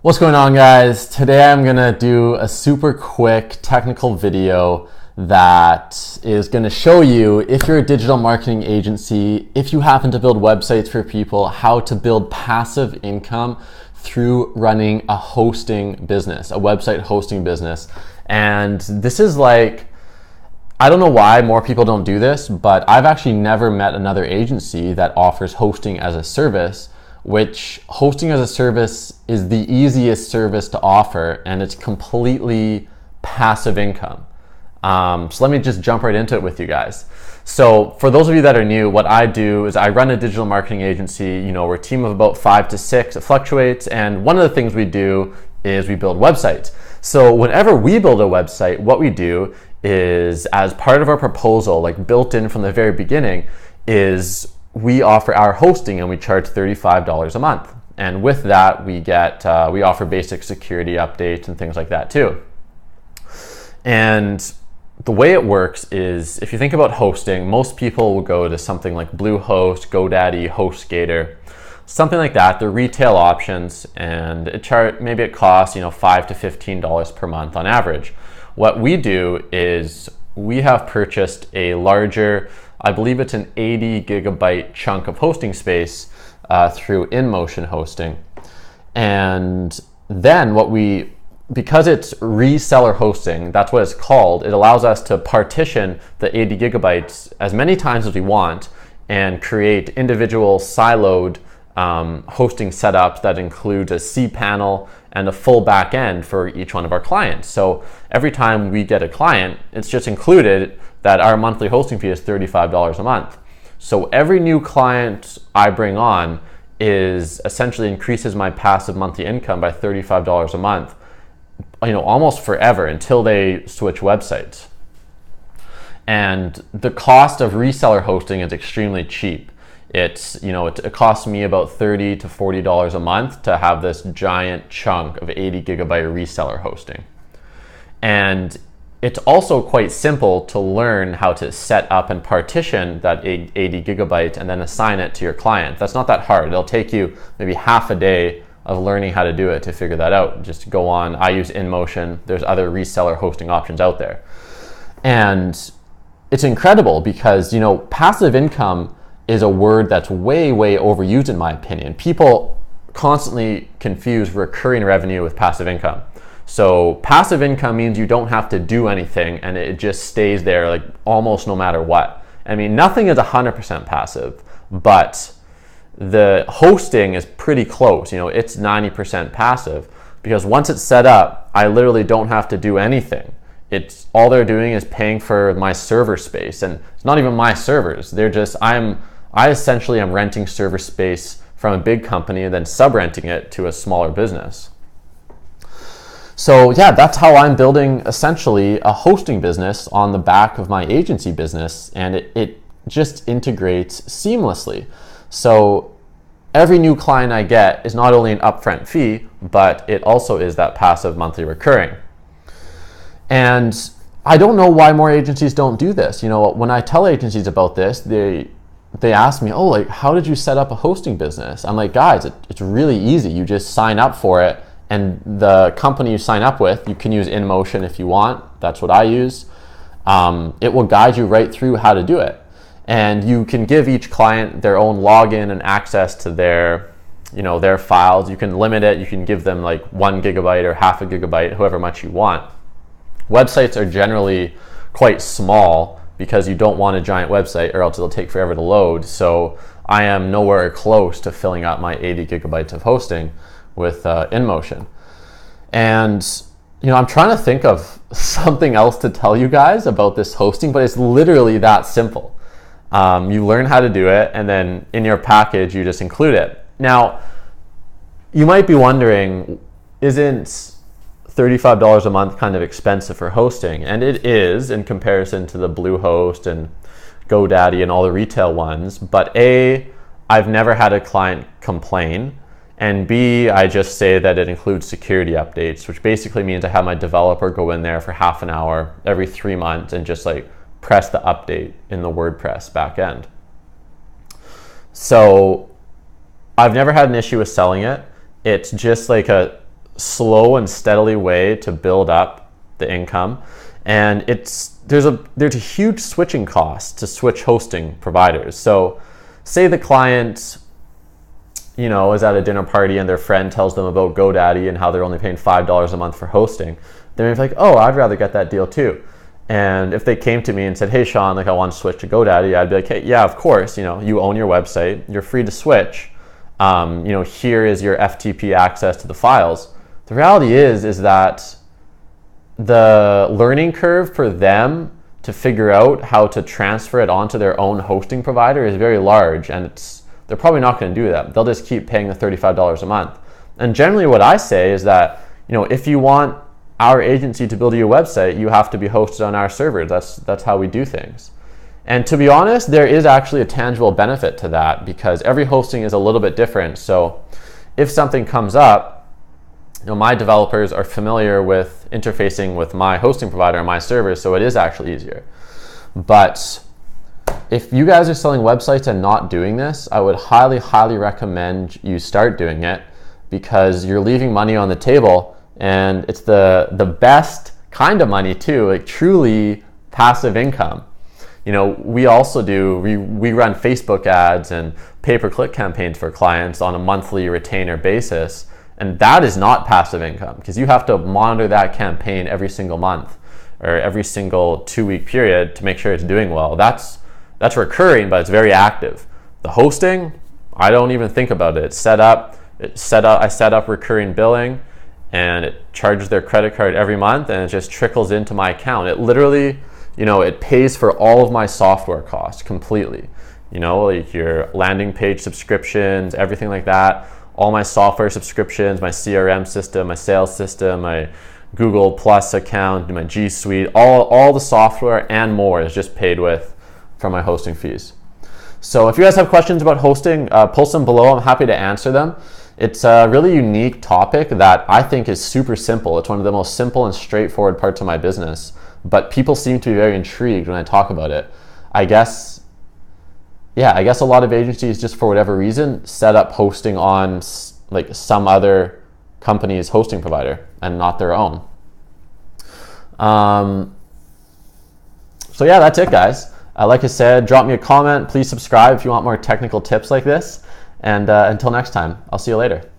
What's going on, guys? Today I'm gonna do a super quick technical video that is gonna show you, if you're a digital marketing agency, if you happen to build websites for people, how to build passive income through running a hosting business, a website hosting business. And this is like, I don't know why more people don't do this, but I've actually never met another agency that offers hosting as a service, which hosting as a service is the easiest service to offer, and it's completely passive income. So let me just jump right into it with you guys. So for those of you that are new, what I do is I run a digital marketing agency. You know, we're a team of about 5 to 6, it fluctuates, and one of the things we do is we build websites. So whenever we build a website, what we do is, as part of our proposal, like built in from the very beginning, is we offer our hosting and we charge $35 a month. And with that, we offer basic security updates and things like that too. And the way it works is, if you think about hosting, most people will go to something like Bluehost, GoDaddy, HostGator, something like that. They're retail options, and maybe it costs $5 to $15 per month on average. What we do is we have purchased a larger, I believe it's an 80 gigabyte chunk of hosting space through InMotion hosting. And then because it's reseller hosting, that's what it's called, it allows us to partition the 80 gigabytes as many times as we want and create individual siloed hosting setups that include a cPanel and a full back end for each one of our clients. So every time we get a client, it's just included that our monthly hosting fee is $35 a month. So every new client I bring on is essentially increases my passive monthly income by $35 a month, almost forever until they switch websites. And the cost of reseller hosting is extremely cheap. It costs me about $30 to $40 a month to have this giant chunk of 80 gigabyte reseller hosting. And it's also quite simple to learn how to set up and partition that 80 gigabyte and then assign it to your client. That's not that hard. It'll take you maybe half a day of learning how to do it to figure that out. Just go on, I use InMotion, there's other reseller hosting options out there. And it's incredible because, passive income is a word that's way, way overused in my opinion. People constantly confuse recurring revenue with passive income. So passive income means you don't have to do anything and it just stays there like almost no matter what. I mean, nothing is 100% passive, but the hosting is pretty close. It's 90% passive because once it's set up, I literally don't have to do anything. It's all they're doing is paying for my server space, and it's not even my servers. I essentially am renting server space from a big company and then sub-renting it to a smaller business. So yeah, that's how I'm building essentially a hosting business on the back of my agency business, and it just integrates seamlessly. So every new client I get is not only an upfront fee, but it also is that passive monthly recurring. And I don't know why more agencies don't do this. When I tell agencies about this, they ask me, how did you set up a hosting business? I'm like, guys, it's really easy. You just sign up for it, and the company you sign up with, you can use InMotion if you want. That's what I use. It will guide you right through how to do it. And you can give each client their own login and access to their files. You can limit it. You can give them like 1 gigabyte or half a gigabyte, however much you want. Websites are generally quite small because you don't want a giant website or else it'll take forever to load. So I am nowhere close to filling up my 80 gigabytes of hosting with InMotion. And I'm trying to think of something else to tell you guys about this hosting, but it's literally that simple. You learn how to do it, and then in your package you just include it. Now, you might be wondering, isn't $35 a month kind of expensive for hosting? And it is in comparison to the Bluehost and GoDaddy and all the retail ones, but A, I've never had a client complain, and B, I just say that it includes security updates, which basically means I have my developer go in there for half an hour every 3 months and just press the update in the WordPress backend. So I've never had an issue with selling it. It's just like a slow and steadily way to build up the income. And there's a huge switching cost to switch hosting providers. So say the client, is at a dinner party and their friend tells them about GoDaddy and how they're only paying $5 a month for hosting. They're like, oh, I'd rather get that deal too. And if they came to me and said, hey, Sean, I want to switch to GoDaddy, I'd be like, hey, yeah, of course, you own your website, you're free to switch. Here is your FTP access to the files. The reality is that the learning curve for them to figure out how to transfer it onto their own hosting provider is very large, and they're probably not going to do that. They'll just keep paying the $35 a month. And generally what I say is that, if you want our agency to build you a website, you have to be hosted on our servers. That's how we do things. And to be honest, there is actually a tangible benefit to that because every hosting is a little bit different. So if something comes up, my developers are familiar with interfacing with my hosting provider and my servers, so it is actually easier. But if you guys are selling websites and not doing this, I would highly, highly recommend you start doing it because you're leaving money on the table, and it's the best kind of money too, like truly passive income. We also we run Facebook ads and pay-per-click campaigns for clients on a monthly retainer basis. And that is not passive income because you have to monitor that campaign every single month or every single 2-week period to make sure it's doing well. That's recurring, but it's very active. The hosting, I don't even think about it. I set up recurring billing, and it charges their credit card every month, and it just trickles into my account. It literally, it pays for all of my software costs completely. Like your landing page subscriptions, everything like that. All my software subscriptions, my CRM system, my sales system, my Google Plus account, my G Suite, all the software and more is just paid with from my hosting fees. So if you guys have questions about hosting, post them below. I'm happy to answer them. It's a really unique topic that I think is super simple. It's one of the most simple and straightforward parts of my business, but people seem to be very intrigued when I talk about it. I guess a lot of agencies, just for whatever reason, set up hosting on like some other company's hosting provider and not their own. So yeah, that's it, guys. Like I said, drop me a comment. Please subscribe if you want more technical tips like this. And until next time, I'll see you later.